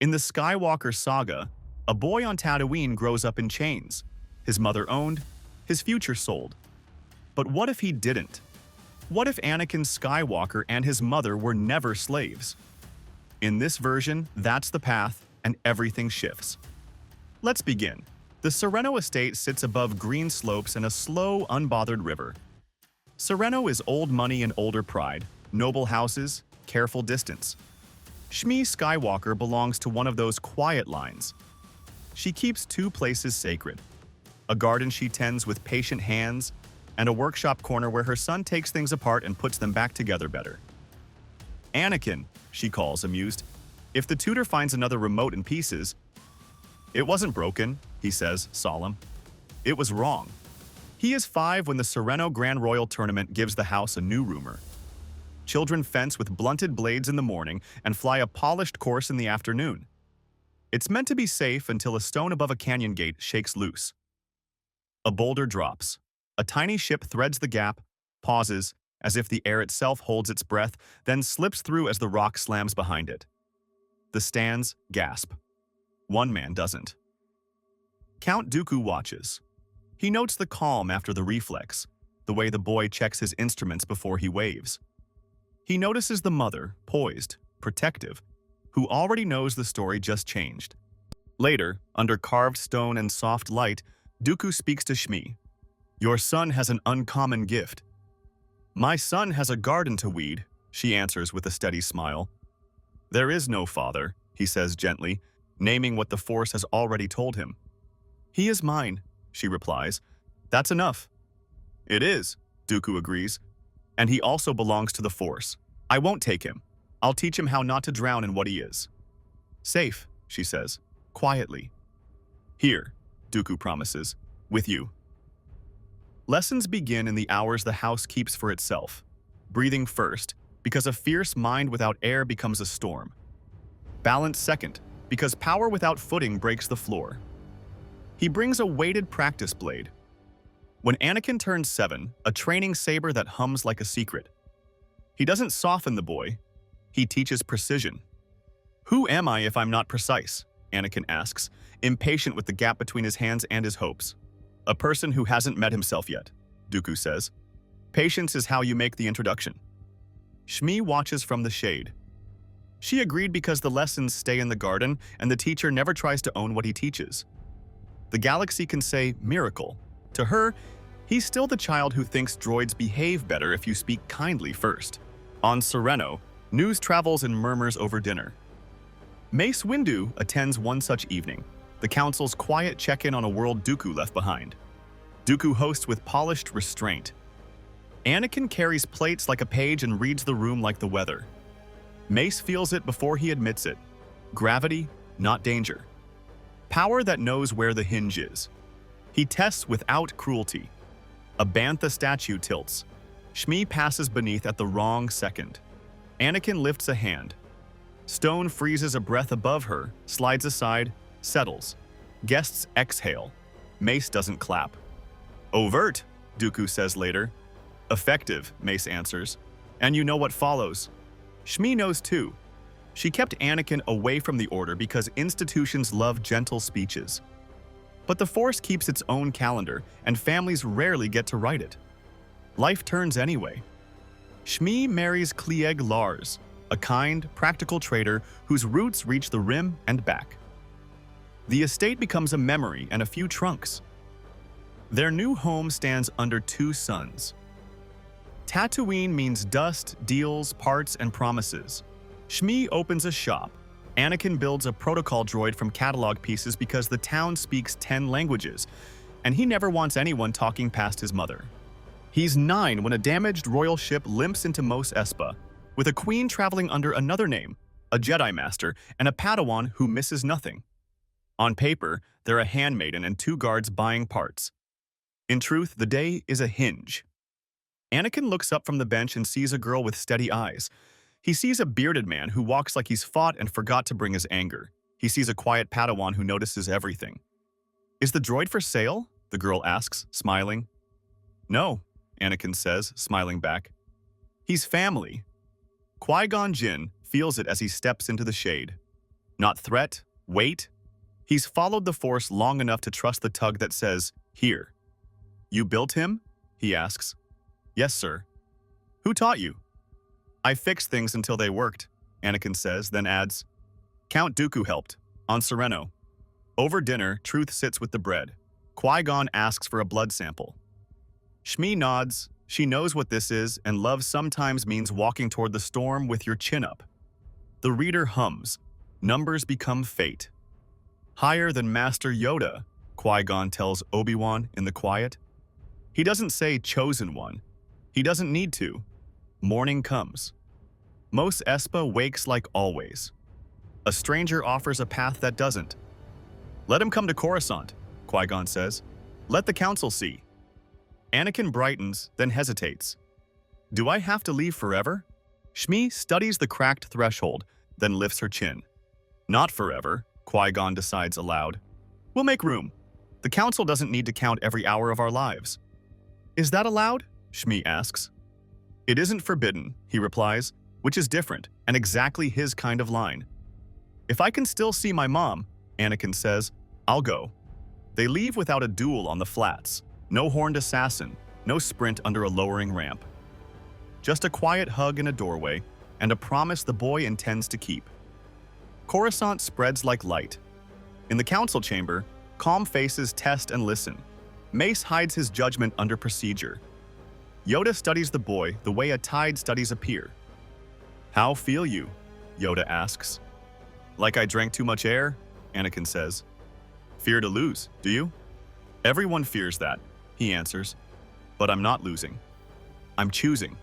In the Skywalker saga, a boy on Tatooine grows up in chains. His mother owned, his future sold. But what if he didn't? What if Anakin Skywalker and his mother were never slaves? In this version, that's the path, and everything shifts. Let's begin. The Sereno estate sits above green slopes and a slow, unbothered river. Sereno is old money and older pride, noble houses, careful distance. Shmi Skywalker belongs to one of those quiet lines. She keeps two places sacred: a garden she tends with patient hands, and a workshop corner where her son takes things apart and puts them back together better. Anakin, she calls, amused. If the tutor finds another remote in pieces, "It wasn't broken," he says, solemn. "It was wrong." He is 5 when the Serenno Grand Royal Tournament gives the house a new rumor. Children fence with blunted blades in the morning and fly a polished course in the afternoon. It's meant to be safe until a stone above a canyon gate shakes loose. A boulder drops. A tiny ship threads the gap, pauses, as if the air itself holds its breath, then slips through as the rock slams behind it. The stands gasp. One man doesn't. Count Dooku watches. He notes the calm after the reflex, the way the boy checks his instruments before he waves. He notices the mother, poised, protective, who already knows the story just changed. Later, under carved stone and soft light, Dooku speaks to Shmi. "Your son has an uncommon gift." "My son has a garden to weed," she answers with a steady smile. "There is no father," he says gently, naming what the Force has already told him. "He is mine," she replies. "That's enough." "It is," Dooku agrees. "And he also belongs to the Force. I won't take him. I'll teach him how not to drown in what he is." "Safe," she says, quietly. "Here," Dooku promises, "with you." Lessons begin in the hours the house keeps for itself. Breathing first, because a fierce mind without air becomes a storm. Balance second, because power without footing breaks the floor. He brings a weighted practice blade. When Anakin turns 7, a training saber that hums like a secret. He doesn't soften the boy. He teaches precision. "Who am I if I'm not precise?" Anakin asks, impatient with the gap between his hands and his hopes. "A person who hasn't met himself yet," Dooku says. "Patience is how you make the introduction." Shmi watches from the shade. She agreed because the lessons stay in the garden and the teacher never tries to own what he teaches. The galaxy can say miracle. To her, he's still the child who thinks droids behave better if you speak kindly first. On Sereno, news travels in murmurs over dinner. Mace Windu attends one such evening, the Council's quiet check-in on a world Dooku left behind. Dooku hosts with polished restraint. Anakin carries plates like a page and reads the room like the weather. Mace feels it before he admits it. Gravity, not danger. Power that knows where the hinge is. He tests without cruelty. A bantha statue tilts. Shmi passes beneath at the wrong second. Anakin lifts a hand. Stone freezes a breath above her, slides aside, settles. Guests exhale. Mace doesn't clap. "Overt," Dooku says later. "Effective," Mace answers. "And you know what follows." Shmi knows too. She kept Anakin away from the Order because institutions love gentle speeches. But the Force keeps its own calendar, and families rarely get to write it. Life turns anyway. Shmi marries Cliegg Lars, a kind, practical trader whose roots reach the rim and back. The estate becomes a memory and a few trunks. Their new home stands under 2 suns. Tatooine means dust, deals, parts, and promises. Shmi opens a shop. Anakin builds a protocol droid from catalog pieces because the town speaks 10 languages, and he never wants anyone talking past his mother. He's 9 when a damaged royal ship limps into Mos Espa, with a queen traveling under another name, a Jedi Master, and a Padawan who misses nothing. On paper, they're a handmaiden and 2 guards buying parts. In truth, the day is a hinge. Anakin looks up from the bench and sees a girl with steady eyes. He sees a bearded man who walks like he's fought and forgot to bring his anger. He sees a quiet Padawan who notices everything. "Is the droid for sale?" the girl asks, smiling. "No," Anakin says, smiling back. "He's family." Qui-Gon Jinn feels it as he steps into the shade. Not threat, wait. He's followed the Force long enough to trust the tug that says, "Here." "You built him?" he asks. "Yes, sir." "Who taught you?" "I fixed things until they worked," Anakin says, then adds, "Count Dooku helped, on Sereno." Over dinner, Truth sits with the bread. Qui-Gon asks for a blood sample. Shmi nods. She knows what this is, and love sometimes means walking toward the storm with your chin up. The reader hums. Numbers become fate. "Higher than Master Yoda," Qui-Gon tells Obi-Wan in the quiet. He doesn't say chosen one. He doesn't need to. Morning comes. Mos Espa wakes like always. A stranger offers a path that doesn't. "Let him come to Coruscant," Qui-Gon says. "Let the council see." Anakin brightens, then hesitates. "Do I have to leave forever?" Shmi studies the cracked threshold, then lifts her chin. "Not forever," Qui-Gon decides aloud. "We'll make room. The council doesn't need to count every hour of our lives." "Is that allowed?" Shmi asks. "It isn't forbidden," he replies, which is different and exactly his kind of line. "If I can still see my mom," Anakin says, "I'll go." They leave without a duel on the flats. No horned assassin, no sprint under a lowering ramp. Just a quiet hug in a doorway, and a promise the boy intends to keep. Coruscant spreads like light. In the council chamber, calm faces test and listen. Mace hides his judgment under procedure. Yoda studies the boy the way a tide studies a pier. "How feel you?" Yoda asks. "Like I drank too much air," Anakin says. "Fear to lose, do you?" "Everyone fears that," he answers. "But I'm not losing. I'm choosing."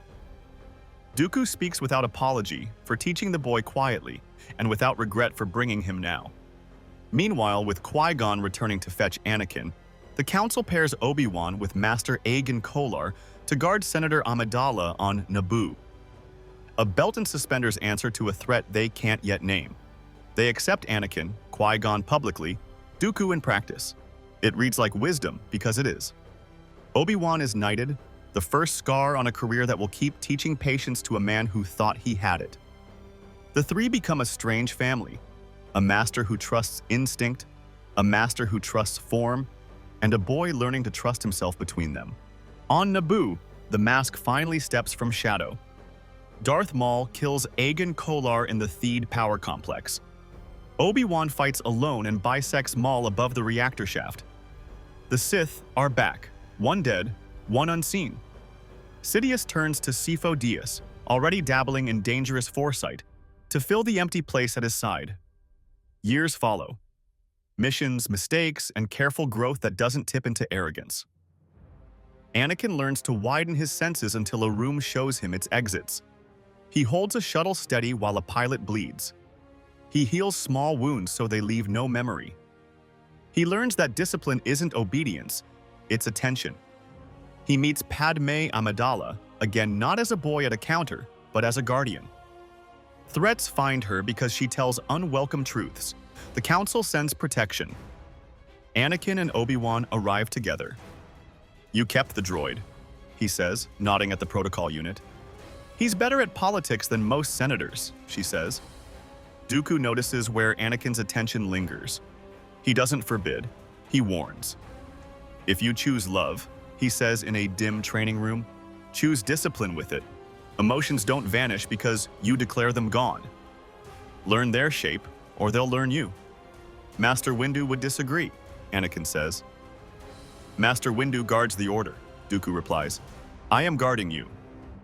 Dooku speaks without apology for teaching the boy quietly, and without regret for bringing him now. Meanwhile, with Qui-Gon returning to fetch Anakin, the council pairs Obi-Wan with Master Anakin Skywalker to guard Senator Amidala on Naboo. A belt-and-suspenders answer to a threat they can't yet name. They accept Anakin, Qui-Gon publicly, Dooku in practice. It reads like wisdom because it is. Obi-Wan is knighted, the first scar on a career that will keep teaching patience to a man who thought he had it. The three become a strange family, a master who trusts instinct, a master who trusts form, and a boy learning to trust himself between them. On Naboo, the mask finally steps from shadow. Darth Maul kills Anakin Skywalker in the Theed power complex. Obi-Wan fights alone and bisects Maul above the reactor shaft. The Sith are back, one dead, one unseen. Sidious turns to Sifo Dyas, already dabbling in dangerous foresight, to fill the empty place at his side. Years follow. Missions, mistakes, and careful growth that doesn't tip into arrogance. Anakin learns to widen his senses until a room shows him its exits. He holds a shuttle steady while a pilot bleeds. He heals small wounds so they leave no memory. He learns that discipline isn't obedience, it's attention. He meets Padme Amidala, again not as a boy at a counter, but as a guardian. Threats find her because she tells unwelcome truths. The council sends protection. Anakin and Obi-Wan arrive together. "You kept the droid," he says, nodding at the protocol unit. "He's better at politics than most senators," she says. Dooku notices where Anakin's attention lingers. He doesn't forbid, he warns. "If you choose love," he says in a dim training room, "choose discipline with it. Emotions don't vanish because you declare them gone. Learn their shape, or they'll learn you." Master Windu would disagree, Anakin says. "Master Windu guards the order," Dooku replies. "I am guarding you."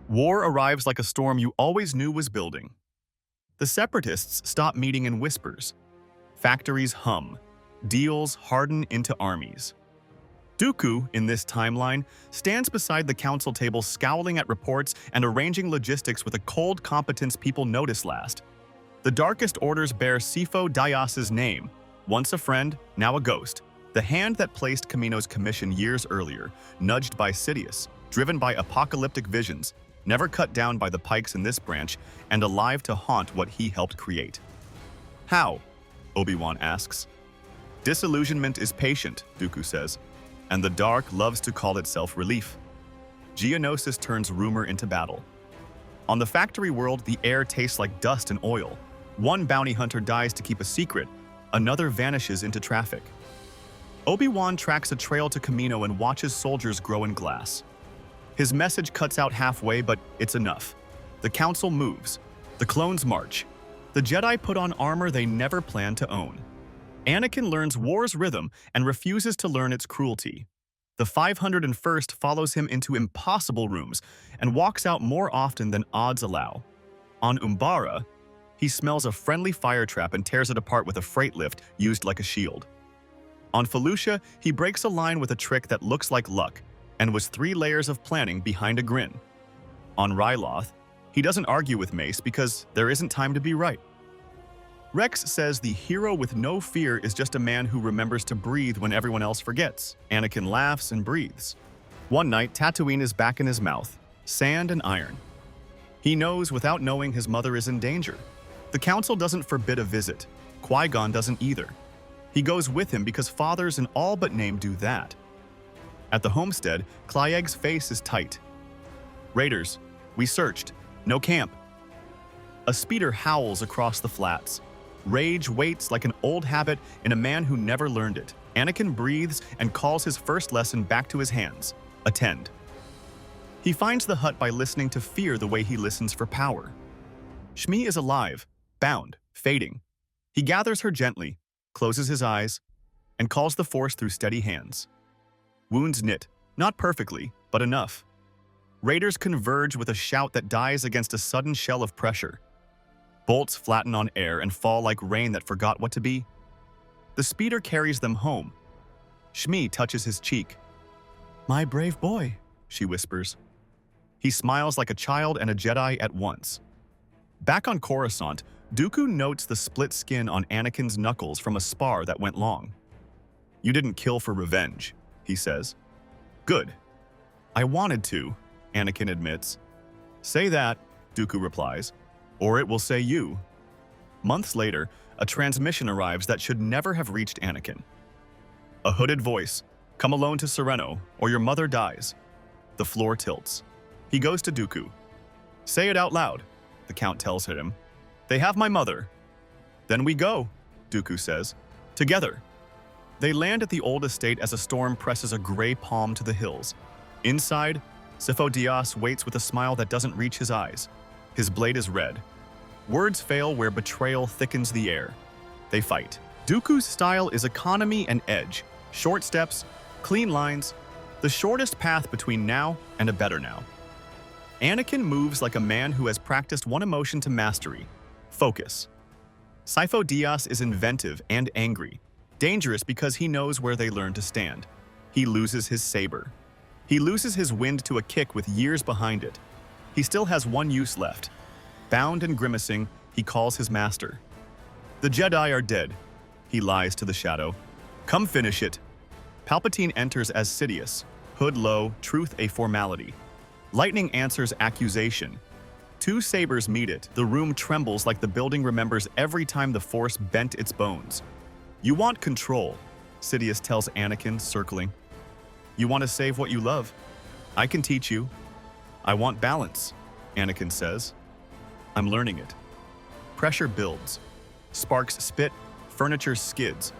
War arrives like a storm you always knew was building. The Separatists stop meeting in whispers. Factories hum. Deals harden into armies. Dooku, in this timeline, stands beside the council table scowling at reports and arranging logistics with a cold competence people notice last. The darkest orders bear Sifo Dyas's name, once a friend, now a ghost, the hand that placed Kamino's commission years earlier, nudged by Sidious, driven by apocalyptic visions, never cut down by the Pikes in this branch, and alive to haunt what he helped create. "How?" Obi-Wan asks. "Disillusionment is patient," Dooku says, "and the dark loves to call itself relief." Geonosis turns rumor into battle. On the factory world, the air tastes like dust and oil. One bounty hunter dies to keep a secret, another vanishes into traffic. Obi-Wan tracks a trail to Kamino and watches soldiers grow in glass. His message cuts out halfway, but it's enough. The council moves. The clones march. The Jedi put on armor they never planned to own. Anakin learns war's rhythm and refuses to learn its cruelty. The 501st follows him into impossible rooms and walks out more often than odds allow. On Umbara, he smells a friendly fire trap and tears it apart with a freight lift used like a shield. On Felucia, he breaks a line with a trick that looks like luck and was 3 layers of planning behind a grin. On Ryloth, he doesn't argue with Mace because there isn't time to be right. Rex says the hero with no fear is just a man who remembers to breathe when everyone else forgets. Anakin laughs and breathes. One night, Tatooine is back in his mouth, sand and iron. He knows without knowing his mother is in danger. The council doesn't forbid a visit. Qui-Gon doesn't either. He goes with him because fathers in all but name do that. At the homestead, Cliegg's face is tight. Raiders, we searched. No camp. A speeder howls across the flats. Rage waits like an old habit in a man who never learned it. Anakin breathes and calls his first lesson back to his hands. Attend. He finds the hut by listening to fear the way he listens for power. Shmi is alive, bound, fading. He gathers her gently, closes his eyes, and calls the Force through steady hands. Wounds knit, not perfectly, but enough. Raiders converge with a shout that dies against a sudden shell of pressure. Bolts flatten on air and fall like rain that forgot what to be. The speeder carries them home. Shmi touches his cheek. "My brave boy," she whispers. He smiles like a child and a Jedi at once. Back on Coruscant, Dooku notes the split skin on Anakin's knuckles from a spar that went long. "You didn't kill for revenge," he says. "Good." "I wanted to," Anakin admits. "Say that," Dooku replies, "or it will say you." Months later, a transmission arrives that should never have reached Anakin. A hooded voice, "Come alone to Sereno, or your mother dies." The floor tilts. He goes to Dooku. "Say it out loud," the Count tells him. "They have my mother." "Then we go," Dooku says. "Together." They land at the old estate as a storm presses a gray palm to the hills. Inside, Sifo Dyas waits with a smile that doesn't reach his eyes. His blade is red. Words fail where betrayal thickens the air. They fight. Dooku's style is economy and edge. Short steps, clean lines, the shortest path between now and a better now. Anakin moves like a man who has practiced one emotion to mastery: focus. Sifo Dyas is inventive and angry, dangerous because he knows where they learn to stand. He loses his saber. He loses his wind to a kick with years behind it. He still has one use left. Bound and grimacing, he calls his master. "The Jedi are dead," he lies to the shadow. "Come finish it." Palpatine enters as Sidious, hood low, truth a formality. Lightning answers accusation. 2 sabers meet it. The room trembles like the building remembers every time the Force bent its bones. "You want control," Sidious tells Anakin, circling. "You want to save what you love? I can teach you." "I want balance," Anakin says. "I'm learning it." Pressure builds. Sparks spit, furniture skids.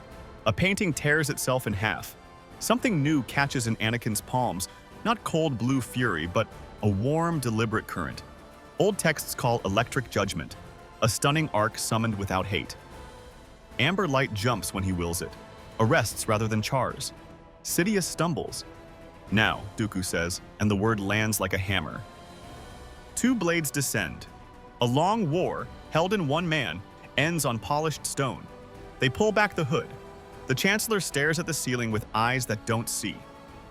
A painting tears itself in half. Something new catches in Anakin's palms, not cold blue fury, but a warm, deliberate current. Old texts call electric judgment, a stunning arc summoned without hate. Amber light jumps when he wills it, arrests rather than chars. Sidious stumbles. "Now," Dooku says, and the word lands like a hammer. 2 blades descend. A long war, held in one man, ends on polished stone. They pull back the hood. The Chancellor stares at the ceiling with eyes that don't see.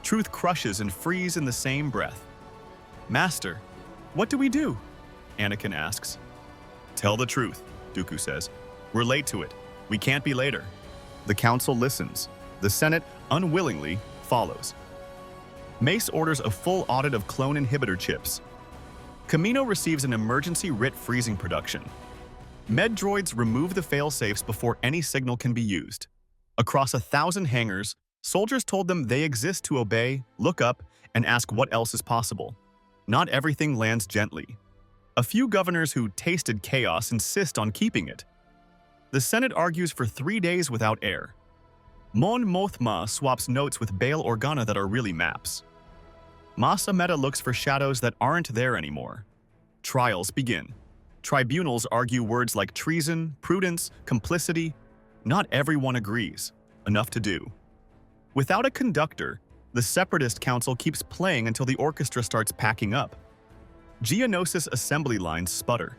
Truth crushes and frees in the same breath. "Master, what do we do?" Anakin asks. "Tell the truth," Dooku says. "We're late to it. We can't be later." The Council listens. The Senate, unwillingly, follows. Mace orders a full audit of clone inhibitor chips. Kamino receives an emergency writ freezing production. Med droids remove the failsafes before any signal can be used. Across 1,000 hangars, soldiers told them they exist to obey, look up, and ask what else is possible. Not everything lands gently. A few governors who tasted chaos insist on keeping it. The Senate argues for 3 days without air. Mon Mothma swaps notes with Bail Organa that are really maps. Mas Amedda looks for shadows that aren't there anymore. Trials begin. Tribunals argue words like treason, prudence, complicity. Not everyone agrees. Enough to do. Without a conductor, the Separatist Council keeps playing until the orchestra starts packing up. Geonosis assembly lines sputter.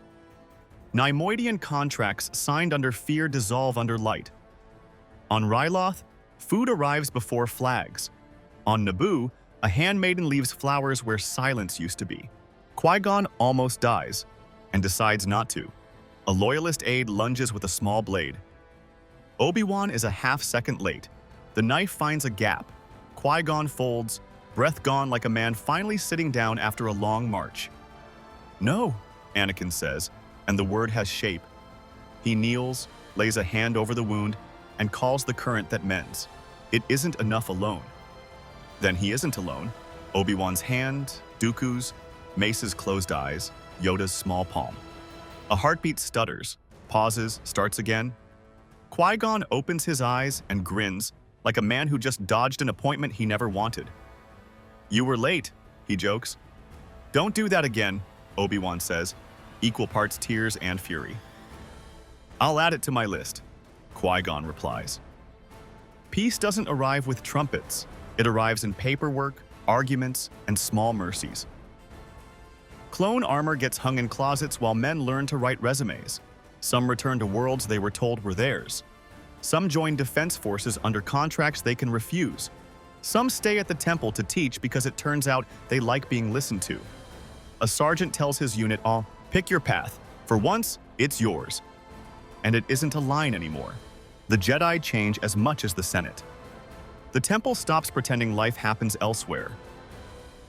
Neimoidian contracts signed under fear dissolve under light. On Ryloth, food arrives before flags. On Naboo, a handmaiden leaves flowers where silence used to be. Qui-Gon almost dies, and decides not to. A loyalist aide lunges with a small blade. Obi-Wan is a half-second late. The knife finds a gap. Qui-Gon folds, breath gone like a man finally sitting down after a long march. "No," Anakin says, and the word has shape. He kneels, lays a hand over the wound, and calls the current that mends. It isn't enough alone. Then he isn't alone. Obi-Wan's hand, Dooku's, Mace's closed eyes, Yoda's small palm. A heartbeat stutters, pauses, starts again. Qui-Gon opens his eyes and grins like a man who just dodged an appointment he never wanted. "You were late," he jokes. "Don't do that again," Obi-Wan says, equal parts tears and fury. "I'll add it to my list," Qui-Gon replies. Peace doesn't arrive with trumpets. It arrives in paperwork, arguments, and small mercies. Clone armor gets hung in closets while men learn to write resumes. Some return to worlds they were told were theirs. Some join defense forces under contracts they can refuse. Some stay at the temple to teach because it turns out they like being listened to. A sergeant tells his unit, "I'll pick your path. For once, it's yours." And it isn't a line anymore. The Jedi change as much as the Senate. The temple stops pretending life happens elsewhere.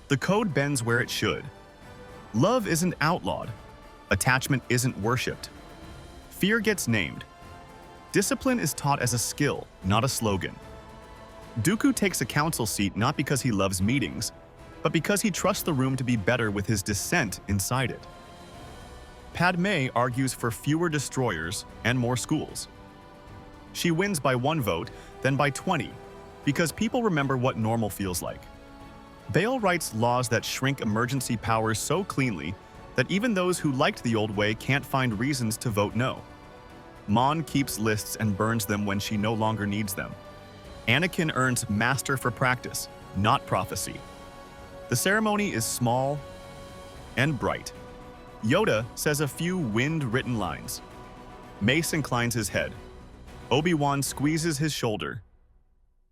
The code bends where it should. Love isn't outlawed. Attachment isn't worshipped. Fear gets named. Discipline is taught as a skill, not a slogan. Dooku takes a council seat not because he loves meetings, but because he trusts the room to be better with his dissent inside it. Padme argues for fewer destroyers and more schools. She wins by 1 vote, then by 20, because people remember what normal feels like. Bail writes laws that shrink emergency powers so cleanly that even those who liked the old way can't find reasons to vote no. Mon keeps lists and burns them when she no longer needs them. Anakin earns Master for practice, not prophecy. The ceremony is small and bright. Yoda says a few wind-written lines. Mace inclines his head. Obi-Wan squeezes his shoulder.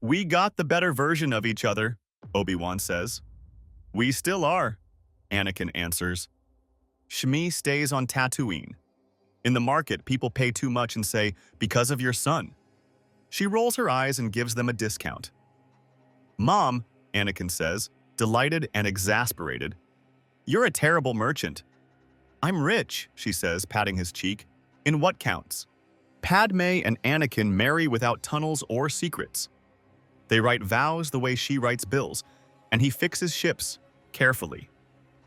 "We got the better version of each other," Obi-Wan says. "We still are," Anakin answers. Shmi stays on Tatooine. In the market, people pay too much and say, "Because of your son." She rolls her eyes and gives them a discount. "Mom," Anakin says, delighted and exasperated, "you're a terrible merchant." "I'm rich," she says, patting his cheek. "In what counts?" Padme and Anakin marry without tunnels or secrets. They write vows the way she writes bills, and he fixes ships, carefully.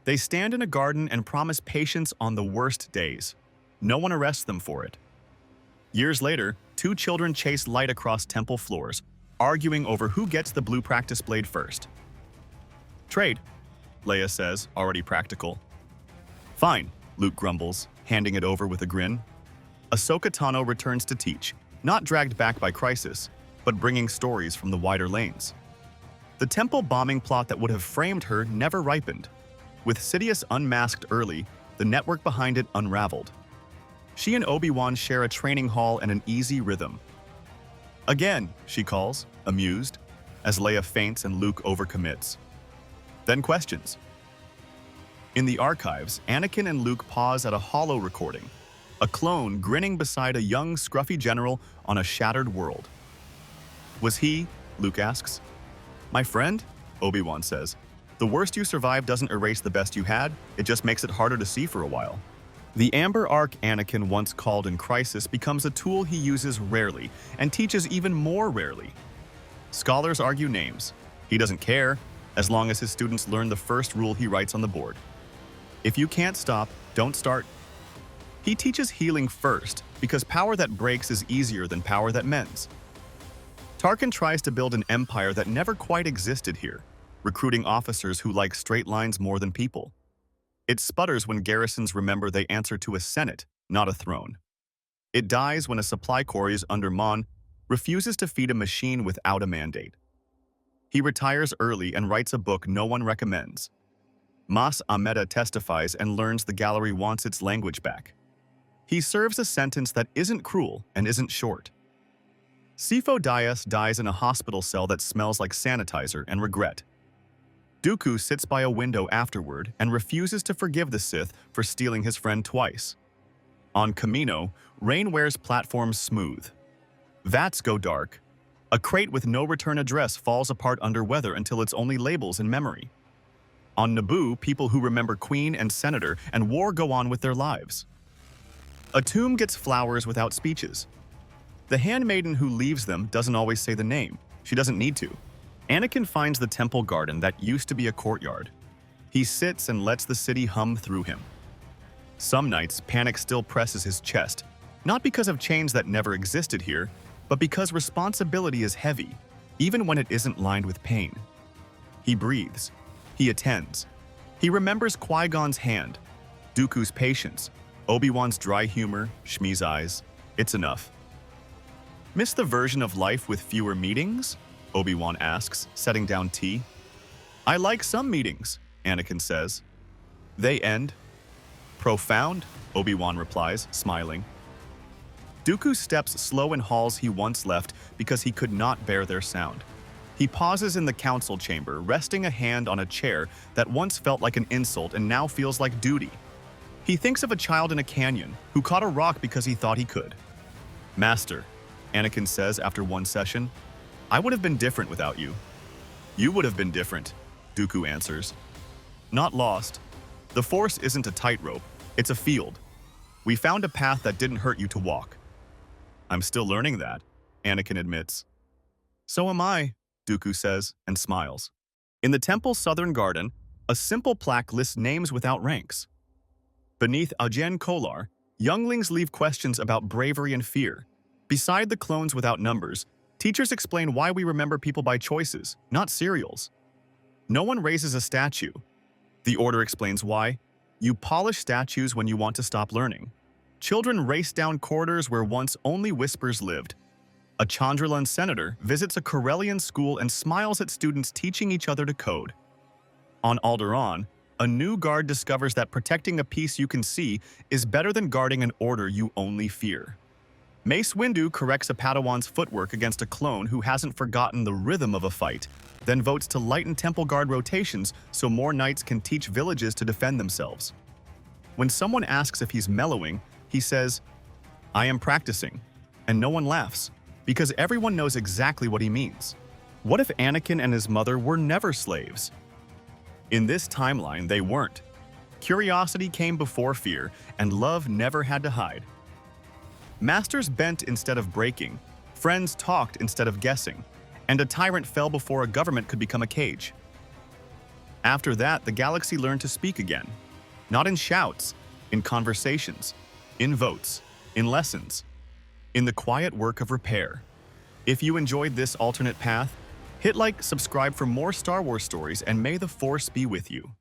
They stand in a garden and promise patience on the worst days. No one arrests them for it. Years later, 2 children chase light across temple floors, arguing over who gets the blue practice blade first. "Trade," Leia says, already practical. "Fine," Luke grumbles, handing it over with a grin. Ahsoka Tano returns to teach, not dragged back by crisis, but bringing stories from the wider lanes. The temple bombing plot that would have framed her never ripened. With Sidious unmasked early, the network behind it unraveled. She and Obi-Wan share a training hall and an easy rhythm. "Again," she calls, amused, as Leia faints and Luke overcommits. Then questions. In the archives, Anakin and Luke pause at a holo recording, a clone grinning beside a young, scruffy general on a shattered world. "Was he?" Luke asks. "My friend?" Obi-Wan says. "The worst you survived doesn't erase the best you had, it just makes it harder to see for a while." The Amber Arc Anakin once called in crisis becomes a tool he uses rarely and teaches even more rarely. Scholars argue names. He doesn't care, as long as his students learn the first rule he writes on the board. If you can't stop, don't start. He teaches healing first, because power that breaks is easier than power that mends. Tarkin tries to build an empire that never quite existed here, recruiting officers who like straight lines more than people. It sputters when garrisons remember they answer to a senate, not a throne. It dies when a supply corps under Mon refuses to feed a machine without a mandate. He retires early and writes a book no one recommends. Mas Amedda testifies and learns the gallery wants its language back. He serves a sentence that isn't cruel and isn't short. Sifo Dyas dies in a hospital cell that smells like sanitizer and regret. Dooku sits by a window afterward and refuses to forgive the Sith for stealing his friend twice. On Kamino, Rain wears platforms smooth. Vats go dark. A crate with no return address falls apart under weather until it's only labels in memory. On Naboo, people who remember Queen and Senator and war go on with their lives. A tomb gets flowers without speeches. The handmaiden who leaves them doesn't always say the name. She doesn't need to. Anakin finds the temple garden that used to be a courtyard. He sits and lets the city hum through him. Some nights, panic still presses his chest, not because of chains that never existed here, but because responsibility is heavy, even when it isn't lined with pain. He breathes. He attends. He remembers Qui-Gon's hand, Dooku's patience, Obi-Wan's dry humor, Shmi's eyes. It's enough. Miss the version of life with fewer meetings? Obi-Wan asks, setting down tea. I like some meetings, Anakin says. They end. Profound, Obi-Wan replies, smiling. Dooku steps slow in halls he once left because he could not bear their sound. He pauses in the council chamber, resting a hand on a chair that once felt like an insult and now feels like duty. He thinks of a child in a canyon who caught a rock because he thought he could. Master, Anakin says after one session, I would have been different without you. You would have been different, Dooku answers. Not lost. The Force isn't a tightrope, it's a field. We found a path that didn't hurt you to walk. I'm still learning that, Anakin admits. So am I, Dooku says and smiles. In the temple's southern garden, a simple plaque lists names without ranks. Beneath Ajen Kolar, younglings leave questions about bravery and fear. Beside the clones without numbers, teachers explain why we remember people by choices, not serials. No one raises a statue. The Order explains why. You polish statues when you want to stop learning. Children race down corridors where once only whispers lived. A Chandrilan senator visits a Corellian school and smiles at students teaching each other to code. On Alderaan, a new guard discovers that protecting a piece you can see is better than guarding an order you only fear. Mace Windu corrects a Padawan's footwork against a clone who hasn't forgotten the rhythm of a fight, then votes to lighten Temple Guard rotations so more knights can teach villages to defend themselves. When someone asks if he's mellowing, he says, I am practicing, and no one laughs, because everyone knows exactly what he means. What if Anakin and his mother were never slaves? In this timeline, they weren't. Curiosity came before fear, and love never had to hide. Masters bent instead of breaking, friends talked instead of guessing, and a tyrant fell before a government could become a cage. After that, the galaxy learned to speak again. Not in shouts, in conversations, in votes, in lessons, in the quiet work of repair. If you enjoyed this alternate path, hit like, subscribe for more Star Wars stories, and may the Force be with you.